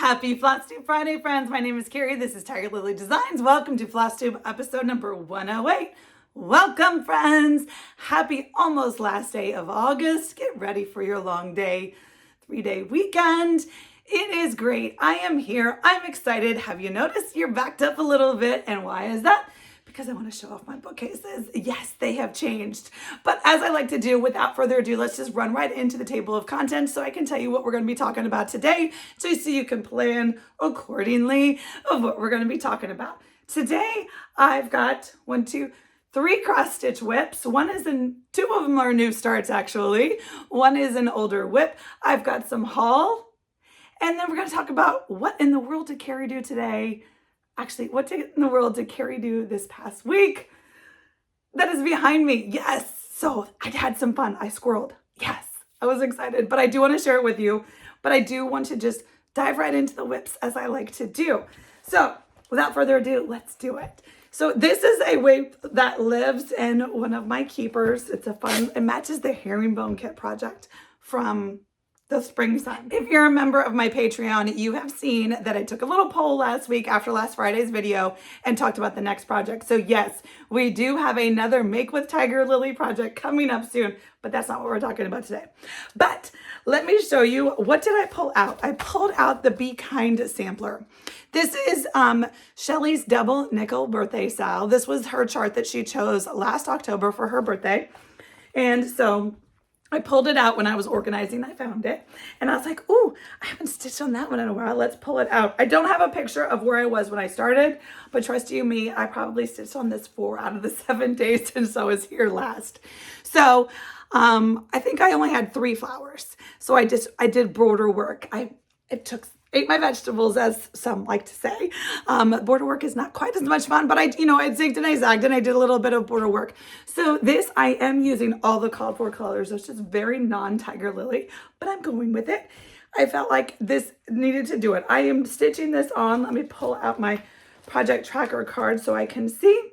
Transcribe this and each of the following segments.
Happy Flosstube Friday, friends. My name is Kari. This is Tiger Lily Designs. Welcome to Flosstube episode number 108. Welcome, friends. Happy almost last day of August. Get ready for your long day, 3-day weekend. It is great. I am here. I'm excited. Have you noticed you're backed up a little bit? And why is that? Because I want to show off my bookcases. Yes, they have changed. But as I like to do, without further ado, let's just run right into the table of contents so I can tell you what we're going to be talking about today, so you can plan accordingly of what we're going to be talking about. Today, I've got 3 cross stitch whips. Two of them are new starts actually. One is an older whip. I've got some haul. And then we're going to talk about what in the world did Kari do today? Actually, what in the world did Kari do this past week? That is behind me. Yes. So I had some fun. I squirreled. Yes. I was excited, but I do want to share it with you. But I do want to just dive right into the whips as I like to do. So without further ado, let's do it. So this is a whip that lives in one of my keepers. It matches the herringbone kit project from the spring sun. If you're a member of my Patreon, you have seen that I took a little poll last week after last Friday's video and talked about the next project. So yes, we do have another Make with Tiger Lily project coming up soon, but that's not what we're talking about today. But let me show you, what did I pull out? I pulled out the Be Kind sampler. This is Shelly's double nickel birthday style. This was her chart that she chose last October for her birthday. And so I pulled it out when I was organizing. I found it and I was like, ooh, I haven't stitched on that one in a while. Let's pull it out. I don't have a picture of where I was when I started, but trust you me, I probably stitched on this 4 out of the 7 days since I was here last. So I think I only had 3 flowers. So I did border work. Ate my vegetables, as some like to say. Border work is not quite as much fun, but I zigged and I zagged and I did a little bit of border work. So this, I am using all the called for colors. It's just very non-Tiger Lily, but I'm going with it. I felt like this needed to do it. I am stitching this on. Let me pull out my project tracker card so I can see.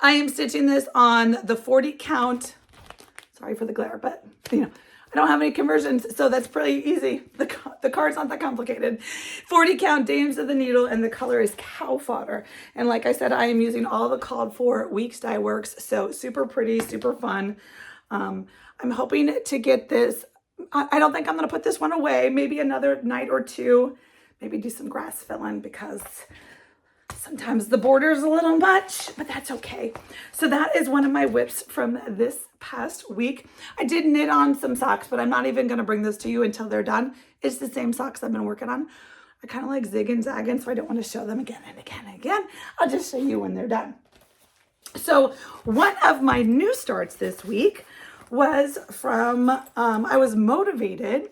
I am stitching this on the 40 count. Sorry for the glare, but I don't have any conversions, so that's pretty easy. The card's not that complicated. 40 count dames of the needle, and the color is cow fodder. And like I said, I am using all the called for Weeks Dye Works, so super pretty, super fun. I'm hoping to get this. I don't think I'm going to put this one away. Maybe another night or two. Maybe do some grass filling because sometimes the border is a little much, but that's okay. So that is one of my whips from this past week. I did knit on some socks, but I'm not even going to bring those to you until they're done. It's the same socks I've been working on. I kind of like zig and zagging, so I don't want to show them again and again and again. I'll just show you when they're done. So one of my new starts this week was from, I was motivated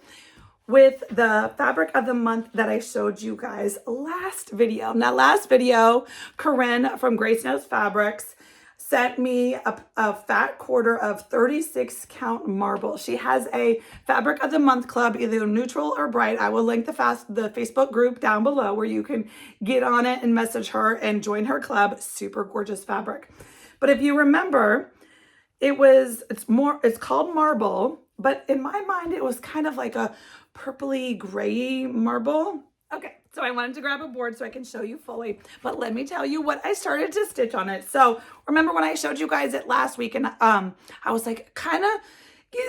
with the fabric of the month that I showed you guys last video. Now, last video, Corinne from Grace Knows Fabrics sent me a fat quarter of 36 count marble. She has a fabric of the month club, either neutral or bright. I will link the Facebook group down below where you can get on it and message her and join her club. Super gorgeous fabric. But if you remember, it's called marble, but in my mind, it was kind of like a purpley gray marble. Okay, so I wanted to grab a board so I can show you fully, but let me tell you what I started to stitch on it. So remember when I showed you guys it last week, and I was like, kind of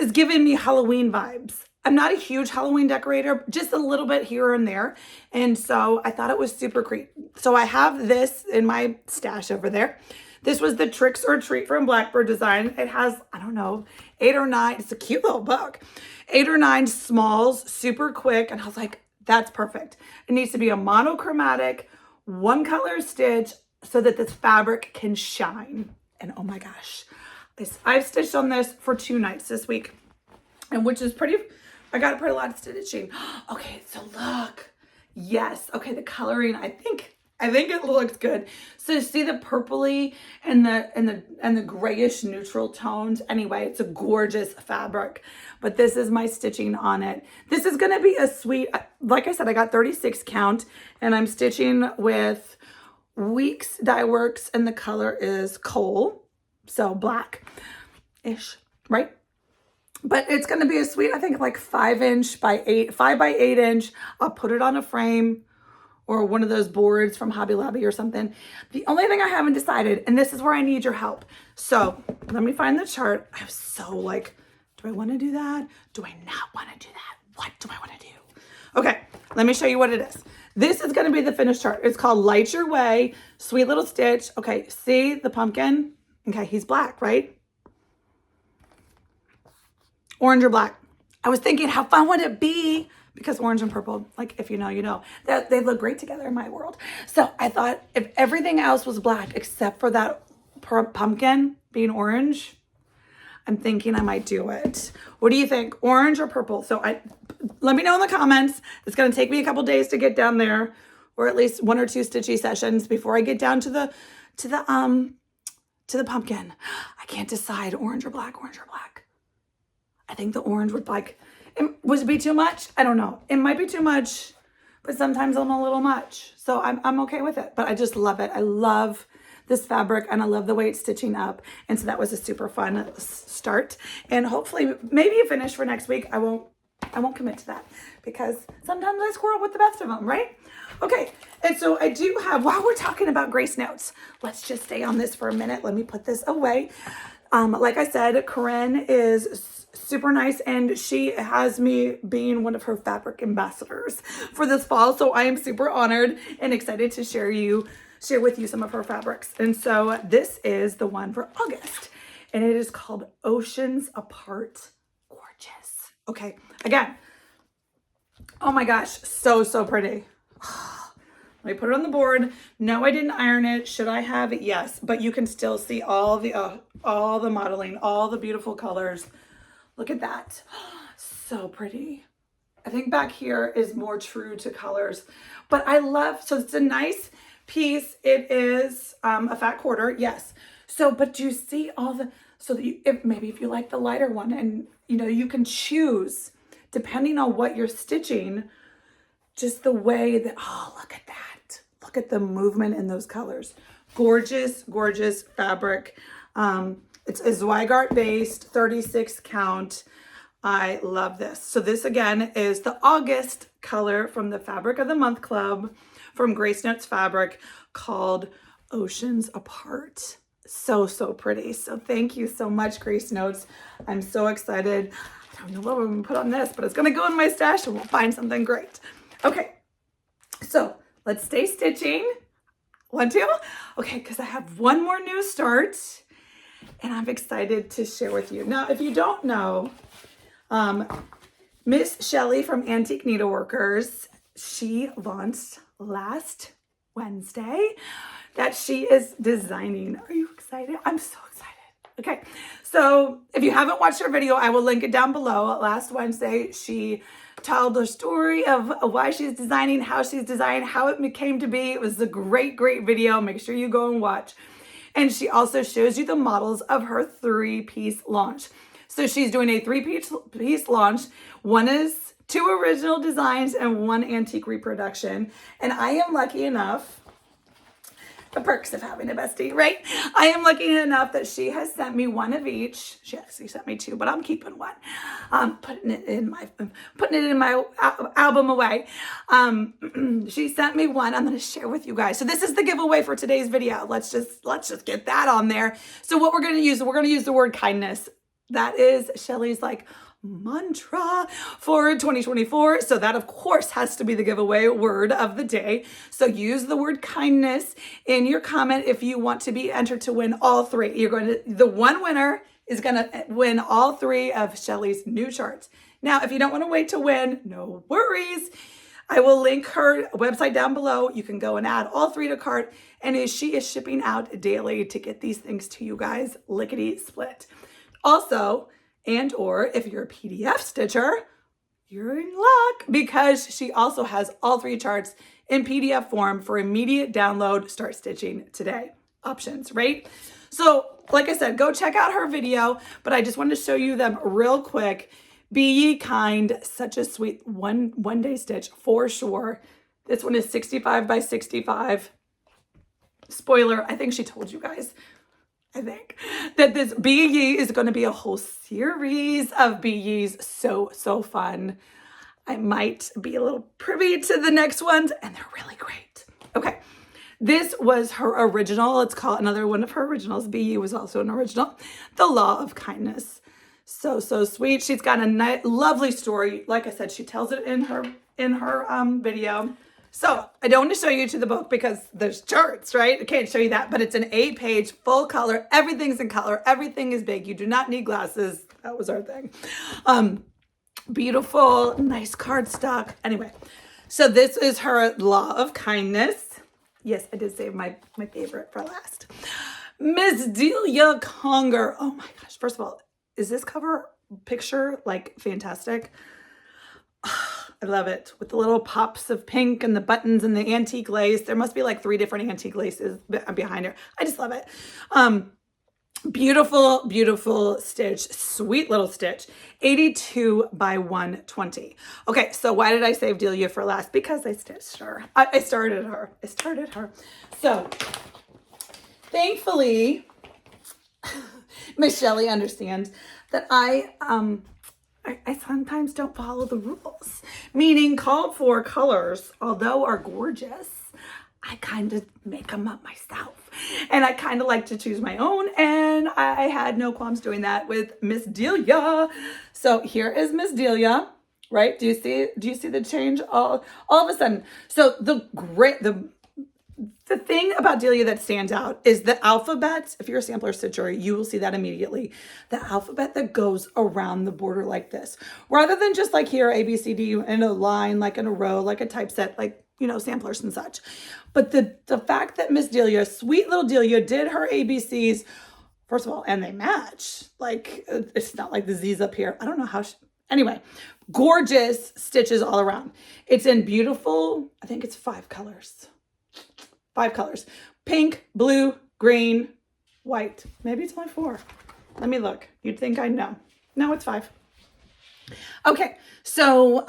is giving me Halloween vibes. I'm not a huge Halloween decorator, just a little bit here and there. And so I thought it was super creepy. So I have this in my stash over there. This was the Tricks or Treat from Blackbird design. It has, I don't know, 8 or 9. It's a cute little book. 8 or 9 smalls, super quick. And I was like, that's perfect. It needs to be a monochromatic, one color stitch so that this fabric can shine. And oh my gosh, I've stitched on this for 2 nights this week, and which is pretty, I got a pretty lot of stitching. Okay, so look. Yes. Okay, the coloring, I think it looks good. So see the purpley and the grayish neutral tones. Anyway, it's a gorgeous fabric, but this is my stitching on it. This is going to be a sweet, like I said, I got 36 count, and I'm stitching with Weeks Dye Works, and the color is coal. So black-ish, right? but it's going to be a sweet, I think like 5 by 8 inch. I'll put it on a frame or one of those boards from Hobby Lobby or something. The only thing I haven't decided, and this is where I need your help. So let me find the chart. I'm so like, do I want to do that? Do I not want to do that? What do I want to do? Okay, let me show you what it is. This is going to be the finished chart. It's called Light Your Way, Sweet Little Stitch. Okay, see the pumpkin? Okay, he's black, right? Orange or black. I was thinking, how fun would it be? Because orange and purple, like if you know, you know, that they look great together in my world. So I thought if everything else was black except for that pumpkin being orange, I'm thinking I might do it. What do you think? Orange or purple? So let me know in the comments. It's going to take me a couple days to get down there, or at least 1 or 2 stitchy sessions before I get down to the pumpkin. I can't decide orange or black, orange or black. I think the orange would would it be too much? I don't know. It might be too much, but sometimes I'm a little much. So I'm okay with it, but I just love it. I love this fabric and I love the way it's stitching up. And so that was a super fun start. And hopefully maybe a finish for next week. I won't commit to that because sometimes I squirrel with the best of them, right? Okay. And so I do have, while we're talking about grace notes, let's just stay on this for a minute. Let me put this away. Like I said, Corinne is super nice and she has me being one of her fabric ambassadors for this fall. So I am super honored and excited to share with you some of her fabrics. And so this is the one for August and it is called Oceans Apart. Gorgeous. Okay. Again. Oh my gosh. So pretty. Let me put it on the board. No, I didn't iron it. Should I have it? Yes, but you can still see all the modeling, all the beautiful colors. Look at that. So pretty. I think back here is more true to colors, but I love, so it's a nice piece. It is a fat quarter. Yes. So, but do you see all the, so that maybe if you like the lighter one and you know, you can choose depending on what you're stitching, just the way that, oh, look at that. Look at the movement in those colors. Gorgeous, gorgeous fabric. It's a Zweigart based 36 count. I love this. So this again is the August color from the Fabric of the Month Club from Grace Notes Fabric called Oceans Apart. So pretty. So thank you so much, Grace Notes. I'm so excited. I don't know what we're gonna put on this, but it's gonna go in my stash and we'll find something great. Okay, so let's stay stitching. 1, 2. Okay, because I have one more new start and I'm excited to share with you. Now, if you don't know, Miss Shelly from Antique Needleworkers, she launched last Wednesday that she is designing. Are you excited? I'm so excited. Okay, so if you haven't watched her video, I will link it down below. Last Wednesday, she told the story of why she's designing, how she's designed, how it came to be. It was a great video. Make sure you go and watch. And she also shows you the models of her 3-piece launch. So she's doing a 3-piece launch. One is 2 original designs and 1 antique reproduction. And I am lucky enough, the perks of having a bestie, right? I am lucky enough that she has sent me 1 of each. She actually sent me 2, but I'm keeping 1. Putting it in my album away. She sent me 1. I'm going to share with you guys. So this is the giveaway for today's video. Let's just get that on there. So what we're going to use the word kindness. That is Shelly's mantra for 2024. So that of course has to be the giveaway word of the day. So use the word kindness in your comment if you want to be entered to win all 3. The one winner is going to win all 3 of Shelly's new charts. Now, if you don't want to wait to win, no worries. I will link her website down below. You can go and add all 3 to cart. And she is shipping out daily to get these things to you guys, lickety split. Also, or if you're a PDF stitcher, you're in luck because she also has all 3 charts in PDF form for immediate download. Start stitching today options, right? So like I said, go check out her video, but I just wanted to show you them real quick. Be ye kind, such a sweet one day stitch for sure. This one is 65 by 65. Spoiler, I think she told you guys. I think that this Be Ye is going to be a whole series of Be Ye's. So fun. I might be a little privy to the next ones, and they're really great. Okay. This was her original. Let's call it another one of her originals. Be Ye was also an original. The Law of Kindness. So sweet. She's got a lovely story. Like I said, she tells it in her video. So I don't want to show you to the book because there's charts, right? I can't show you that, but it's an 8-page full color. Everything's in color. Everything is big. You do not need glasses. That was our thing. Beautiful, nice cardstock. Anyway, so this is her Law of Kindness. Yes, I did save my favorite for last. Miss Delia Conger. Oh my gosh. First of all, is this cover picture like fantastic? I love it. With the little pops of pink and the buttons and the antique lace. There must be like 3 different antique laces behind her. I just love it. Beautiful, beautiful stitch. Sweet little stitch. 82 by 120. Okay, so why did I save Delia for last? Because I stitched her. I started her. So, thankfully, Miss Shelley understands that I sometimes don't follow the rules. Meaning called for colors, although are gorgeous, I kind of make them up myself. And I kind of like to choose my own. And I had no qualms doing that with Miss Delia. So here is Miss Delia, right? Do you see the change all of a sudden? So the thing about Delia that stands out is the alphabet. If you're a sampler stitcher, you will see that immediately. The alphabet that goes around the border like this, rather than just like here, A, B, C, D in a line, like in a row, like a typeset, like, you know, samplers and such. But the fact that Miss Delia, sweet little Delia, did her ABCs, first of all, and they match. Like, it's not like the Z's up here. I don't know how anyway, gorgeous stitches all around. It's in beautiful, I think it's 5 colors. 5 colors. Pink, blue, green, white. Maybe it's only 4. Let me look. You'd think I'd know. No, it's 5. Okay, so,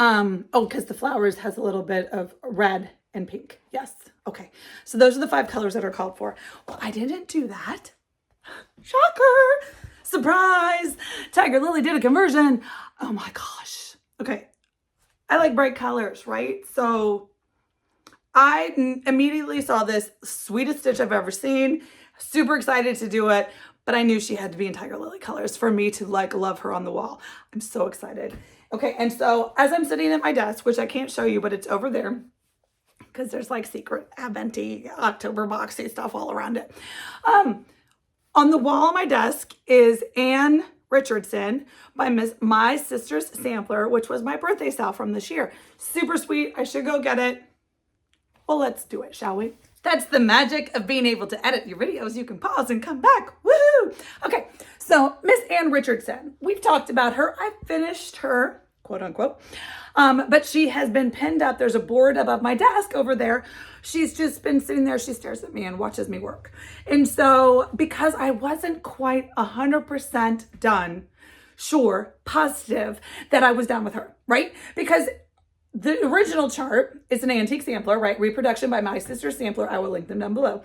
because the flowers has a little bit of red and pink. Yes, okay. So those are the 5 colors that are called for. Well, I didn't do that. Shocker! Surprise! Tiger Lily did a conversion. Oh my gosh. Okay, I like bright colors, right? So I immediately saw this sweetest stitch I've ever seen. Super excited to do it. But I knew she had to be in Tiger Lily colors for me to like love her on the wall. I'm so excited. Okay, and so as I'm sitting at my desk, which I can't show you, but it's over there because there's like secret Adventy October boxy stuff all around it. On the wall on my desk is Anne Richardson by My Sister's Sampler, which was my birthday sale from this year. Super sweet. I should go get it. Well, let's do it, shall we? That's the magic of being able to edit your videos. You can pause and come back. Woohoo! Okay, so Miss Anne Richardson, we've talked about her. I finished her, quote unquote, but she has been pinned up. There's a board above my desk over there. She's just been sitting there. She stares at me and watches me work. And so because I wasn't quite 100% done, sure, positive that I was done with her, right? Because the original chart is an antique sampler, right? Reproduction by My Sister's Sampler. I will link them down below.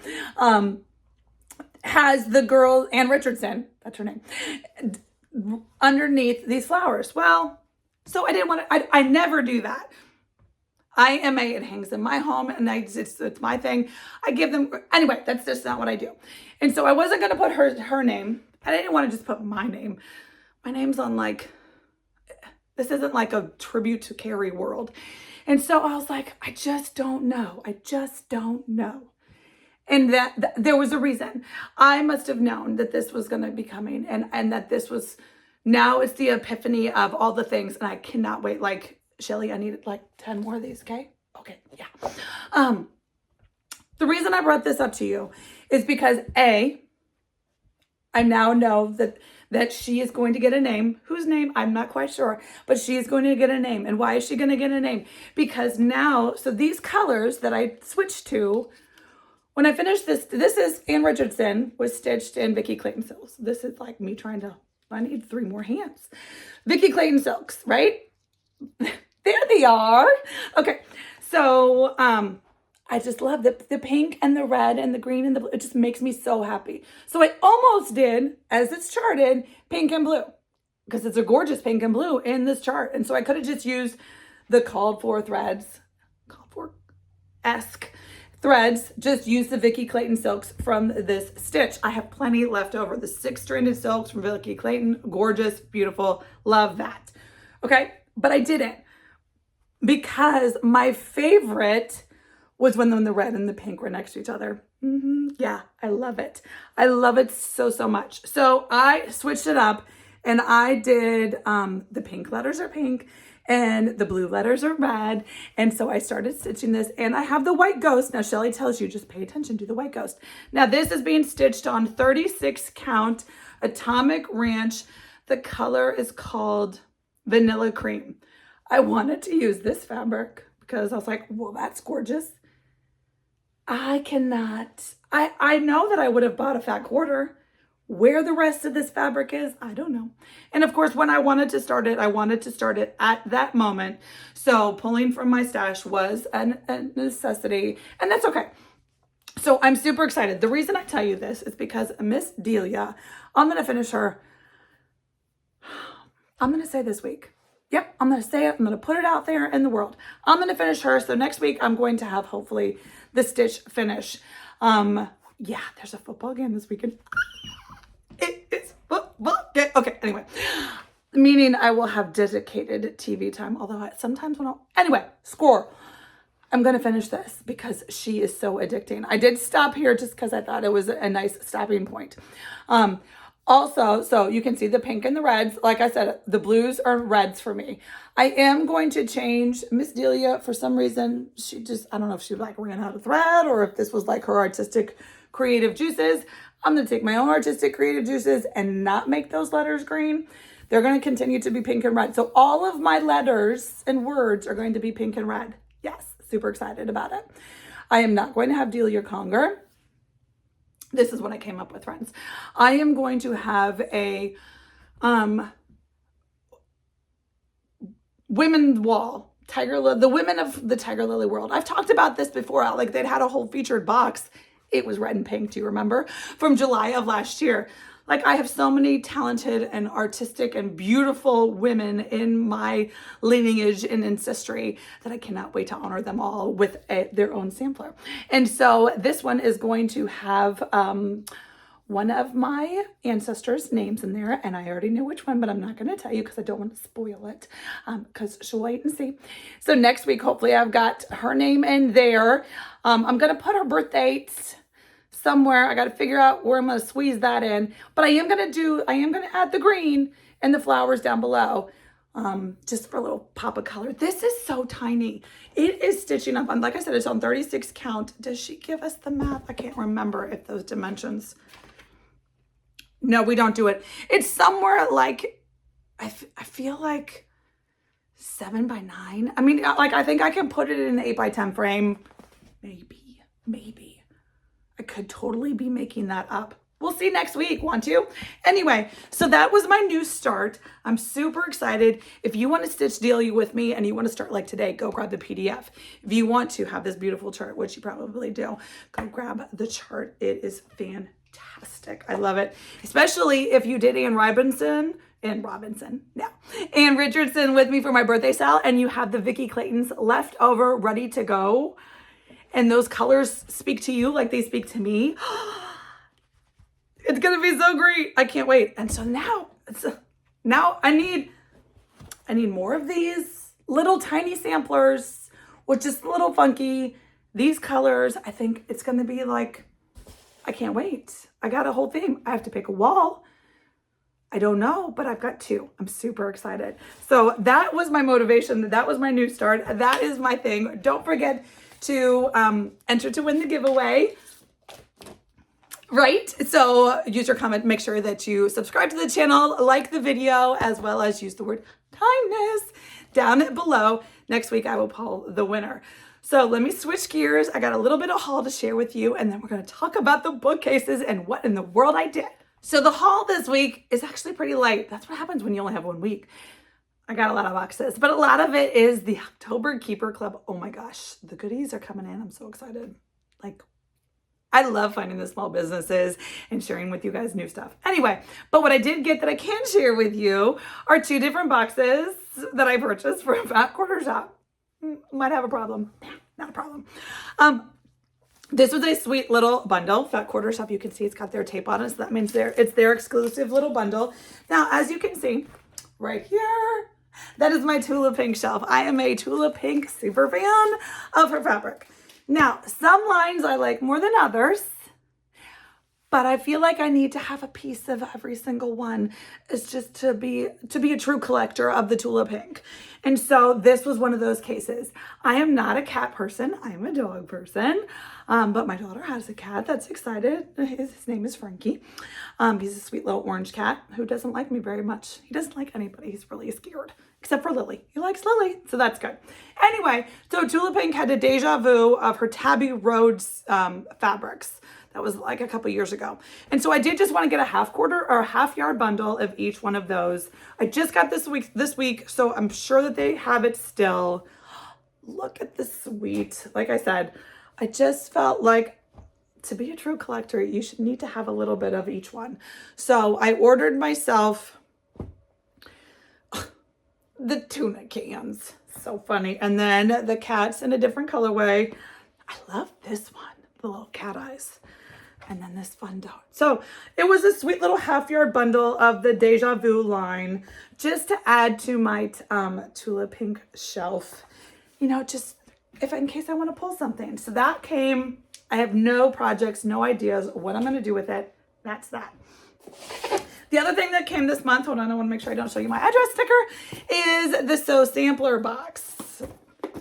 Has the girl, Anne Richardson, that's her name, underneath these flowers. Well, so I didn't want to, I never do that. it hangs in my home and it's my thing. I give them, anyway, that's just not what I do. And so I wasn't going to put her name. I didn't want to just put my name. My name's on like, this isn't like a tribute to Kari world. And so I was like, I just don't know. And that there was a reason. I must have known that this was going to be coming and that this was, now it's the epiphany of all the things. And I cannot wait. Like, Shelly, I need like 10 more of these, okay? Okay, yeah. The reason I brought this up to you is because I now know that she is going to get a name. Whose name? I'm not quite sure, but she is going to get a name. And why is she going to get a name? Because now, so these colors that I switched to, when I finished this is Anne Richardson was stitched in Vicky Clayton Silks. This is like me I need 3 more hands. Vicky Clayton Silks, right? There they are. Okay. So, I just love the pink and the red and the green and the blue. It just makes me so happy. So I almost did, as it's charted, pink and blue, because it's a gorgeous pink and blue in this chart. And so I could have just used the called for esque threads, just use the Vicki Clayton silks from this stitch. I have plenty left over. The 6-stranded silks from Vicki Clayton, gorgeous, beautiful, love that. Okay, but I didn't, because my favorite was when the red and the pink were next to each other. Yeah, I love it. I love it so, so much. So I switched it up and I did, the pink letters are pink and the blue letters are red. And so I started stitching this, and I have the white ghost. Now, Shelly tells you, just pay attention to the white ghost. Now, this is being stitched on 36 count Atomic Ranch. The color is called Vanilla Cream. I wanted to use this fabric because I was like, well, that's gorgeous. I cannot, I know that I would have bought a fat quarter. Where the rest of this fabric is, I don't know. And of course, when I wanted to start it, I wanted to start it at that moment. So pulling from my stash was a necessity, and that's okay. So I'm super excited. The reason I tell you this is because Miss Delia, I'm going to finish her, I'm going to say this week. Yep, I'm going to say it. I'm going to put it out there in the world. I'm going to finish her. So next week, I'm going to have, hopefully, the stitch finish. Yeah, there's a football game this weekend. It is football game. Okay, anyway. Meaning I will have dedicated TV time. Although sometimes when anyway, score. I'm going to finish this because she is so addicting. I did stop here just because I thought it was a nice stopping point. Also, so you can see the pink and the reds. Like I said, the blues are reds for me. I am going to change Miss Delia. For some reason, she just, I don't know if she like ran out of thread or if this was like her artistic creative juices. I'm going to take my own artistic creative juices and not make those letters green. They're going to continue to be pink and red. So all of my letters and words are going to be pink and red. Yes, super excited about it. I am not going to have Delia Conger. This is what I came up with, friends. I am going to have a women's wall, the women of the Tiger Lily world. I've talked about this before. Like they'd had a whole featured box. It was red and pink, do you remember? From July of last year. Like I have so many talented and artistic and beautiful women in my lineage and ancestry that I cannot wait to honor them all with their own sampler. And so this one is going to have one of my ancestors' names in there, and I already knew which one, but I'm not going to tell you because I don't want to spoil it, because she'll wait and see. So next week, hopefully I've got her name in there. I'm going to put her birth dates somewhere. I got to figure out where I'm going to squeeze that in, but I am going to add the green and the flowers down below, just for a little pop of color. This is so tiny. It is stitching up on, like I said, it's on 36 count. Does she give us the math? I can't remember if those dimensions. No, we don't do it. It's somewhere like, I feel like 7 by 9. I mean, like, I think I can put it in an 8 by 10 frame. Maybe. I could totally be making that up. We'll see next week, want to? Anyway, so that was my new start. I'm super excited. If you want to stitch Delia with me and you want to start like today, go grab the PDF. If you want to have this beautiful chart, which you probably do, go grab the chart. It is fantastic. I love it. Especially if you did Ann Richardson with me for my birthday sale and you have the Vicki Claytons left over, ready to go. And those colors speak to you like they speak to me. It's going to be so great. I can't wait. And so now I need more of these little tiny samplers, which is a little funky. These colors, I think it's going to be like, I can't wait. I got a whole theme. I have to pick a wall. I don't know, but I've got 2. I'm super excited. So that was my motivation. That was my new start. That is my thing. Don't forget to enter to win the giveaway, right? So use your comment, make sure that you subscribe to the channel, like the video, as well as use the word kindness down below. Next week, I will pull the winner. So let me switch gears. I got a little bit of haul to share with you, and then we're going to talk about the bookcases and what in the world I did. So the haul this week is actually pretty light. That's what happens when you only have 1 week. I got a lot of boxes, but a lot of it is the October Keeper Club. Oh my gosh, the goodies are coming in. I'm so excited. Like, I love finding the small businesses and sharing with you guys new stuff. Anyway, but what I did get that I can share with you are 2 different boxes that I purchased from Fat Quarter Shop. Might have a problem. Not a problem. This was a sweet little bundle. Fat Quarter Shop, you can see it's got their tape on it, so that means it's their exclusive little bundle. Now, as you can see right here, that is my Tula Pink shelf. I am a Tula Pink super fan of her fabric. Now, some lines I like more than others, but I feel like I need to have a piece of every single one. It's just to be a true collector of the Tula Pink. And so this was one of those cases. I am not a cat person. I am a dog person. But my daughter has a cat that's excited. His name is Frankie. He's a sweet little orange cat who doesn't like me very much. He doesn't like anybody. He's really scared, except for Lily. He likes Lily, so that's good. Anyway, so Tula Pink had a deja vu of her Tabby Rhodes fabrics. That was like a couple years ago. And so I did just want to get a half yard bundle of each one of those. I just got this week, so I'm sure that they have it still. Look at this sweet. Like I said, I just felt like to be a true collector, you should need to have a little bit of each one. So I ordered myself the tuna cans. So funny. And then the cats in a different colorway. I love this one, the little cat eyes. And then this fun dot. So it was a sweet little half yard bundle of the Deja Vu line just to add to my Tula Pink shelf. You know, just in case I want to pull something. So that came. I have no projects, no ideas what I'm going to do with it. That's that. The other thing that came this month, hold on, I want to make sure I don't show you my address sticker, is the Sew Sampler box.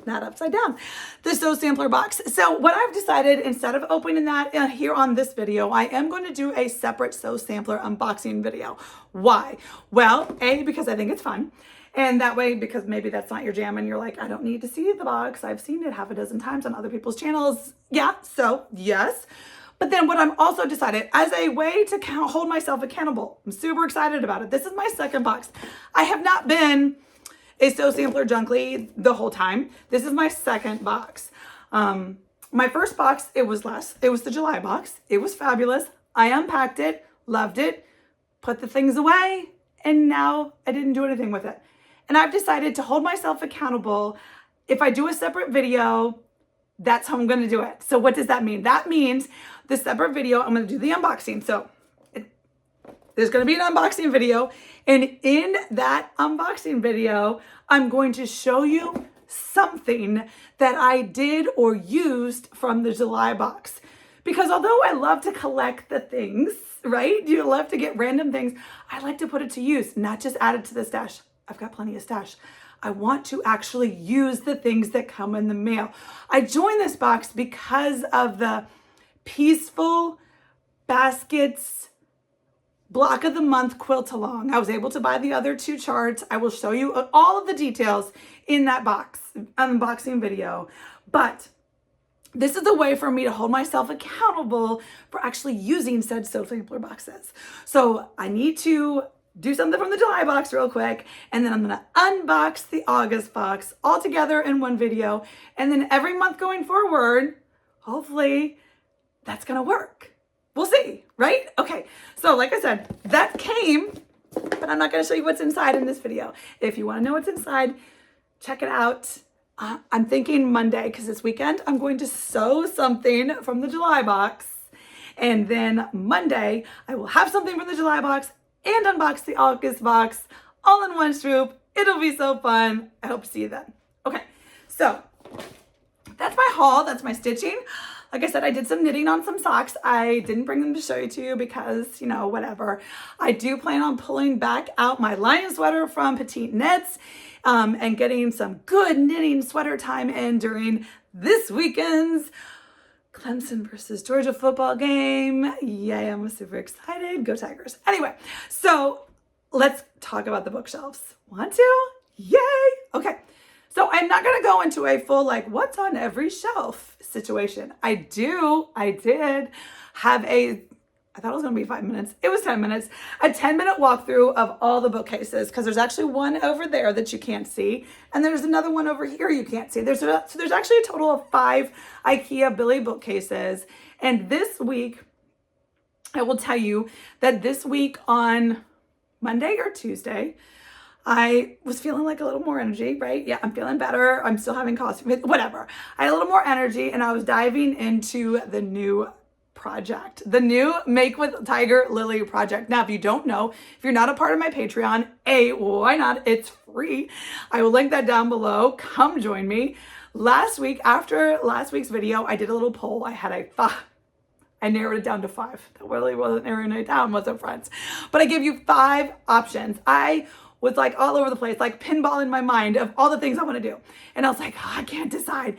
Not upside down. The Sew Sampler box. So what I've decided, instead of opening that here on this video, I am going to do a separate Sew Sampler unboxing video. Why? Well, A, because I think it's fun. And that way, because maybe that's not your jam and you're like, I don't need to see the box. I've seen it half a dozen times on other people's channels. Yeah, so yes. But then what I'm also decided as a way to hold myself accountable. I'm super excited about it. This is my second box. I have not been a Sew Sampler Junkie the whole time. This is my second box. My first box, it was the July box. It was fabulous. I unpacked it, loved it, put the things away, and now I didn't do anything with it. And I've decided to hold myself accountable. If I do a separate video, that's how I'm going to do it. So what does that mean? That means the separate video, I'm going to do the unboxing. So there's going to be an unboxing video. And in that unboxing video, I'm going to show you something that I did or used from the July box. Because although I love to collect the things, right? You love to get random things. I like to put it to use, not just add it to the stash. I've got plenty of stash. I want to actually use the things that come in the mail. I joined this box because of the Peaceful Baskets Block of the Month quilt along. I was able to buy the other 2 charts. I will show you all of the details in that box unboxing video. But this is a way for me to hold myself accountable for actually using said Sew Sampler boxes. So I need to do something from the July box real quick, and then I'm gonna unbox the August box all together in one video. And then every month going forward, hopefully that's gonna work. We'll see, right? Okay, so like I said, that came, but I'm not gonna show you what's inside in this video. If you wanna know what's inside, check it out. I'm thinking Monday, because this weekend I'm going to sew something from the July box. And then Monday, I will have something from the July box and unbox the August box all in one swoop. It'll be so fun. I hope to see you then. Okay, so that's my haul. That's my stitching. Like I said, I did some knitting on some socks. I didn't bring them to show you to you because, you know, whatever. I do plan on pulling back out my lion sweater from Petite Knits and getting some good knitting sweater time in during this weekend's Clemson versus Georgia football game. Yay, I'm super excited. Go Tigers. Anyway, so let's talk about the bookshelves. Want to? Yay! Okay, so I'm not going to go into a full, like, what's on every shelf situation. I did have a I thought it was going to be 5 minutes. It was 10 minutes. A 10-minute walkthrough of all the bookcases, because there's actually one over there that you can't see, and there's another one over here you can't see. So there's actually a total of 5 IKEA Billy bookcases. And this week, I will tell you that this week on Monday or Tuesday, I was feeling like a little more energy, right? Yeah, I'm feeling better. I'm still having coffee, whatever. I had a little more energy, and I was diving into the new project, the new Make with Tiger Lily project. Now, if you don't know, if you're not a part of my Patreon, why not? It's free. I will link that down below. Come join me. Last week, after last week's video, I did a little poll. I narrowed it down to 5. That really wasn't narrowing it down, was it, friends? But I gave you 5 options. I was like all over the place, like pinball in my mind of all the things I want to do. And I was like, I can't decide.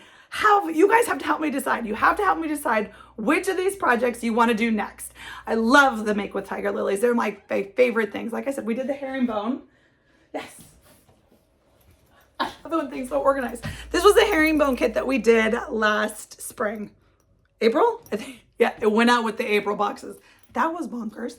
You guys have to help me decide. You have to help me decide which of these projects you want to do next. I love the Make with Tiger Lilies. They're my favorite things. Like I said, we did the herringbone. Yes. I love when things so organized. This was the herringbone kit that we did last spring. April? I think. Yeah, it went out with the April boxes. That was bonkers.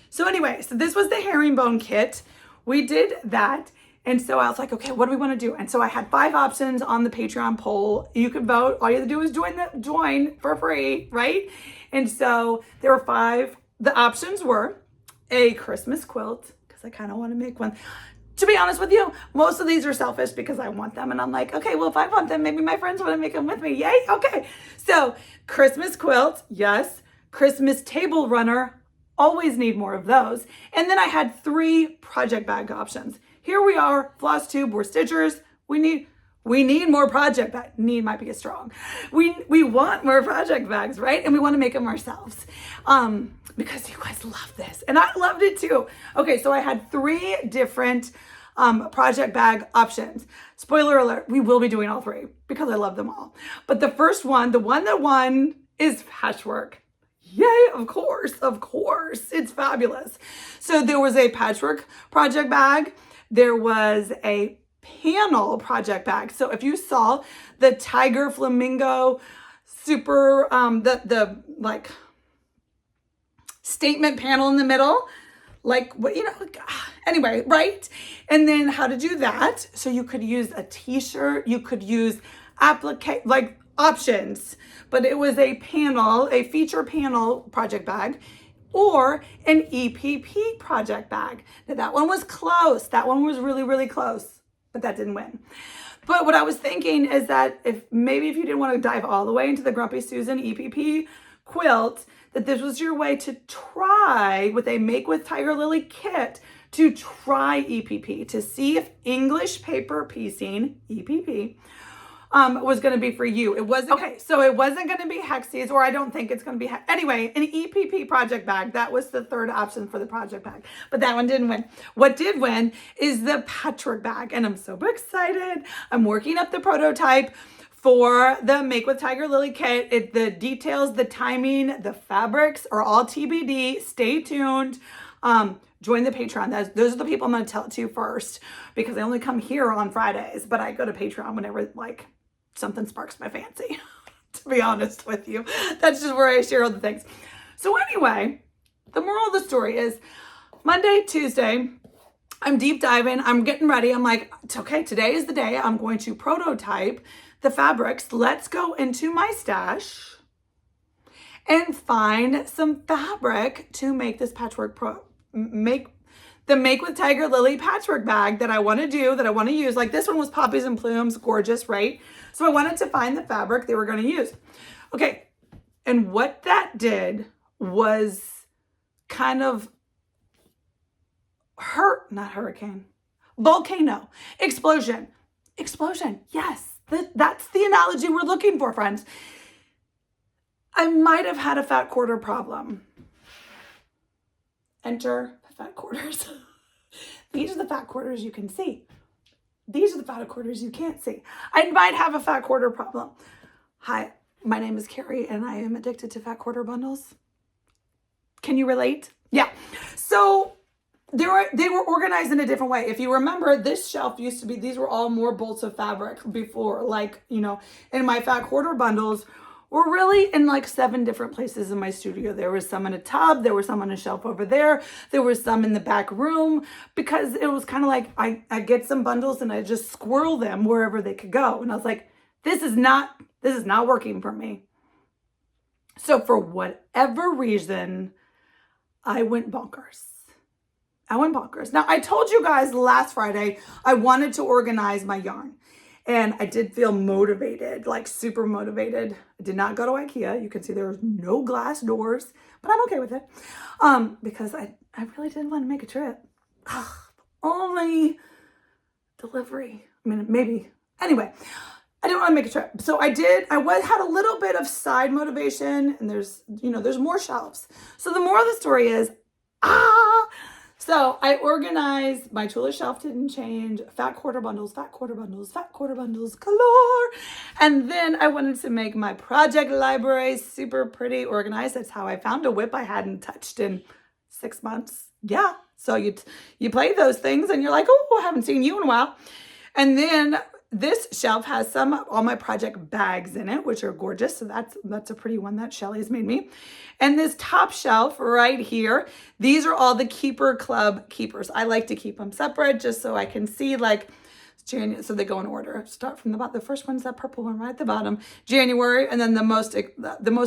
So anyway, so this was the herringbone kit. We did that. And so I was like, okay, what do we want to do? And so I had 5 options on the Patreon poll. You could vote. All you have to do is join for free, right? And so there were 5. The options were a Christmas quilt, because I kind of want to make one. To be honest with you, most of these are selfish because I want them. And I'm like, okay, well, if I want them, maybe my friends want to make them with me. Yay. Okay. So Christmas quilt. Yes. Christmas table runner. Always need more of those. And then I had 3 project bag options. Here we are, Flosstube, we're stitchers. We need more project bags. Need might be a strong. We want more project bags, right? And we want to make them ourselves. Because you guys love this. And I loved it too. Okay, so I had 3 different project bag options. Spoiler alert, we will be doing all 3 because I love them all. But the first one, the one that won, is patchwork. Yay, of course, it's fabulous. So there was a patchwork project bag. There was a panel project bag. So if you saw the tiger flamingo super, the like statement panel in the middle, like what, anyway, right? And then how to do that. So you could use a t-shirt, you could use options, but it was a feature panel project bag, or an EPP project bag. Now that one was close. That one was really, really close, but that didn't win. But what I was thinking is that if you didn't want to dive all the way into the Grumpy Susan EPP quilt, that this was your way to try with a Make with Tiger Lily kit to try EPP, to see if English paper piecing, EPP, was going to be for you. It wasn't. Okay, so it wasn't going to be Hexies, or I don't think it's going to be. Anyway, an EPP project bag. That was the 3rd option for the project bag, but that one didn't win. What did win is the patchwork bag, and I'm so excited. I'm working up the prototype for the Make with Tiger Lily kit. The details, the timing, the fabrics are all TBD. Stay tuned. Join the Patreon. Those are the people I'm going to tell it to first, because I only come here on Fridays, but I go to Patreon whenever something sparks my fancy, to be honest with you. That's just where I share all the things. So anyway, the moral of the story is Monday, Tuesday, I'm deep diving. I'm getting ready. I'm like, it's okay. Today is the day I'm going to prototype the fabrics. Let's go into my stash and find some fabric to make this Make with Tiger Lily patchwork bag that I want to do, that I want to use. Like this one was poppies and plumes, gorgeous, right? So I wanted to find the fabric they were going to use. Okay, and what that did was kind of volcano, explosion. Yes, that's the analogy we're looking for, friends. I might have had a fat quarter problem. Enter fat quarters. These are the fat quarters you can see. These are the fat quarters you can't see. I might have a fat quarter problem. Hi, my name is Kari, and I am addicted to fat quarter bundles. Can you relate? Yeah. So they were organized in a different way. If you remember, this shelf used to be, these were all more bolts of fabric before, in my fat quarter bundles were really in like 7 different places in my studio. There was some in a tub, there was some on a shelf over there was some in the back room, because it was kind of like I get some bundles and I just squirrel them wherever they could go. And I was like, this is not working for me. So for whatever reason, I went bonkers. Now, I told you guys last Friday I wanted to organize my yarn. And I did feel motivated, like super motivated. I did not go to IKEA. You can see there's no glass doors, but I'm okay with it. Because I really didn't want to make a trip. Only delivery. I mean, maybe. Anyway, I didn't want to make a trip. So I had a little bit of side motivation, and there's more shelves. So the moral of the story is, so I organized, my Tula shelf didn't change, fat quarter bundles galore. And then I wanted to make my project library super pretty organized. That's how I found a whip I hadn't touched in 6 months. Yeah. So you play those things and you're like, oh, I haven't seen you in a while. And then this shelf has all my project bags in it, which are gorgeous. So that's a pretty one that Shelly's made me. And this top shelf right here, these are all the Keeper Club keepers. I like to keep them separate just so I can see like January. So they go in order. Start from the bottom. The first one's that purple one right at the bottom, January, and then the most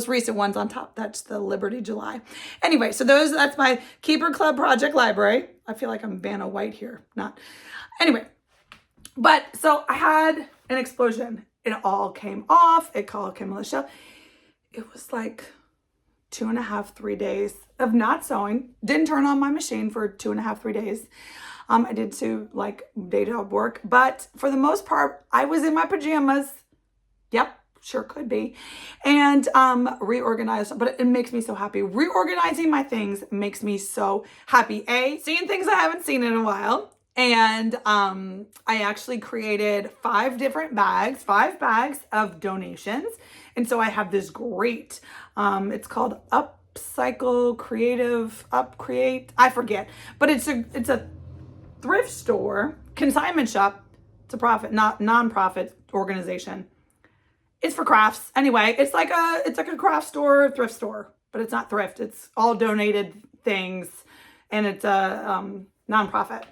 recent one's on top. That's the Liberty July. Anyway, so that's my Keeper Club project library. I feel like I'm Vanna White here. Not. Anyway. But so I had an explosion. It all came off. It all came on the shelf. It was like 2.5, 3 days of not sewing. Didn't turn on my machine for 2.5, 3 days. I did like day job work, but for the most part, I was in my pajamas. Yep, sure could be. And reorganized, but it makes me so happy. Reorganizing my things makes me so happy. Seeing things I haven't seen in a while. And I actually created 5 bags of donations. And so I have this great, it's called Upcreate, I forget, but it's a thrift store, consignment shop. It's a profit, not non-profit organization. It's for crafts. Anyway, it's like a craft store, thrift store, but it's not thrift. It's all donated things, and it's a nonprofit.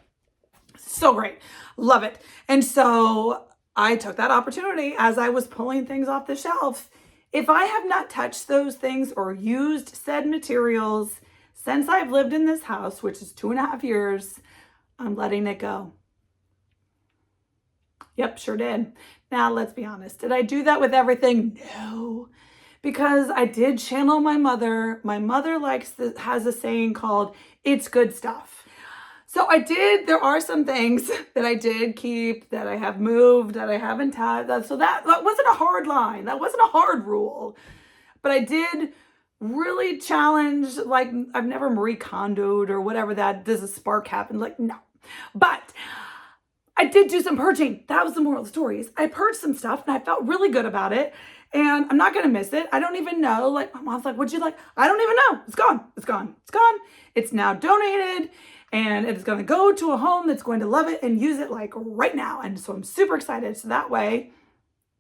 So great. Love it. And so I took that opportunity as I was pulling things off the shelf. If I have not touched those things or used said materials since I've lived in this house, which is 2.5 years, I'm letting it go. Yep, sure did. Now, let's be honest. Did I do that with everything? No, because I did channel my mother. My mother has a saying called, it's good stuff. So there are some things that I did keep, that I have moved, that I haven't had. So that wasn't a hard line. That wasn't a hard rule. But I did really challenge, like I've never Marie Kondoed or whatever does a spark happen. Like, no. But I did do some purging. That was the moral of the story. I purged some stuff and I felt really good about it. And I'm not going to miss it. I don't even know. Like, my mom's like, what'd you like? I don't even know. It's gone. It's gone. It's gone. It's now donated. And it is going to go to a home that's going to love it and use it like right now. And so I'm super excited. So that way,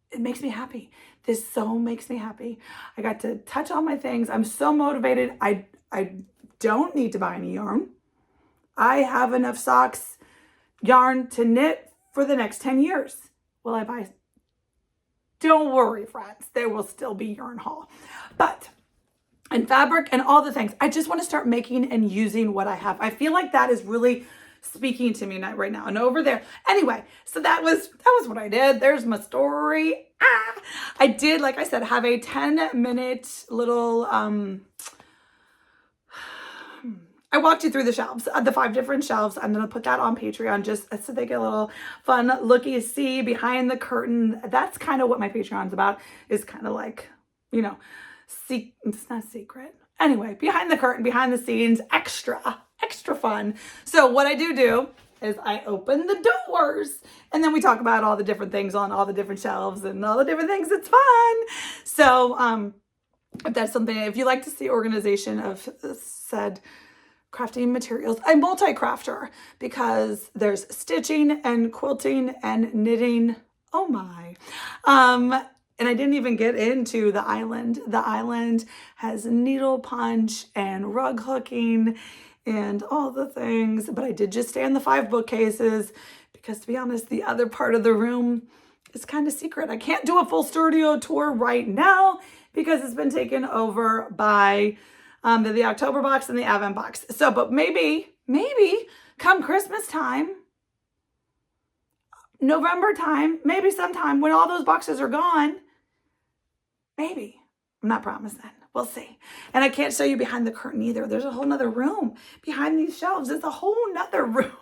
it makes me happy. This so makes me happy. I got to touch all my things. I'm so motivated. I don't need to buy any yarn. I have enough socks, yarn to knit for the next 10 years. Will I buy? Don't worry, friends. There will still be yarn haul. And fabric and all the things. I just want to start making and using what I have. I feel like that is really speaking to me right now. And over there. Anyway, so that was what I did. There's my story. I did, like I said, have a 10-minute little, I walked you through the shelves, the 5 different shelves. I'm going to put that on Patreon just so they get a little fun looky see behind the curtain. That's kind of what my Patreon's about, is kind of like, it's not secret. Anyway, behind the curtain, behind the scenes, extra fun. So what I do is I open the doors and then we talk about all the different things on all the different shelves and all the different things. It's fun. So if that's something, if you like to see organization of said crafting materials, I'm multi-crafter because there's stitching and quilting and knitting. Oh my. And I didn't even get into the island. The island has needle punch and rug hooking and all the things. But I did just stay in the 5 bookcases because, to be honest, the other part of the room is kind of secret. I can't do a full studio tour right now because it's been taken over by the October box and the Advent box. So, but maybe come Christmas time, November time, maybe sometime when all those boxes are gone, maybe. I'm not promising. We'll see. And I can't show you behind the curtain either. There's a whole nother room behind these shelves. It's a whole nother room.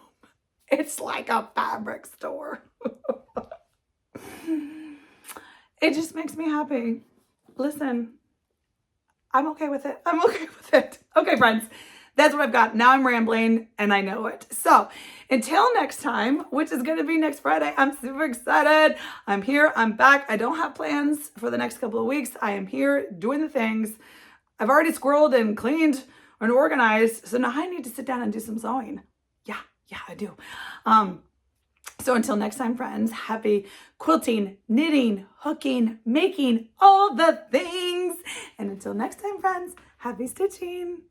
It's like a fabric store. It just makes me happy. Listen, I'm okay with it. I'm okay with it. Okay, friends, that's what I've got. Now I'm rambling and I know it. So until next time, which is going to be next Friday, I'm super excited. I'm here. I'm back. I don't have plans for the next couple of weeks. I am here doing the things. I've already squirreled and cleaned and organized. So now I need to sit down and do some sewing. Yeah, I do. So until next time, friends, happy quilting, knitting, hooking, making, all the things. And until next time, friends, happy stitching.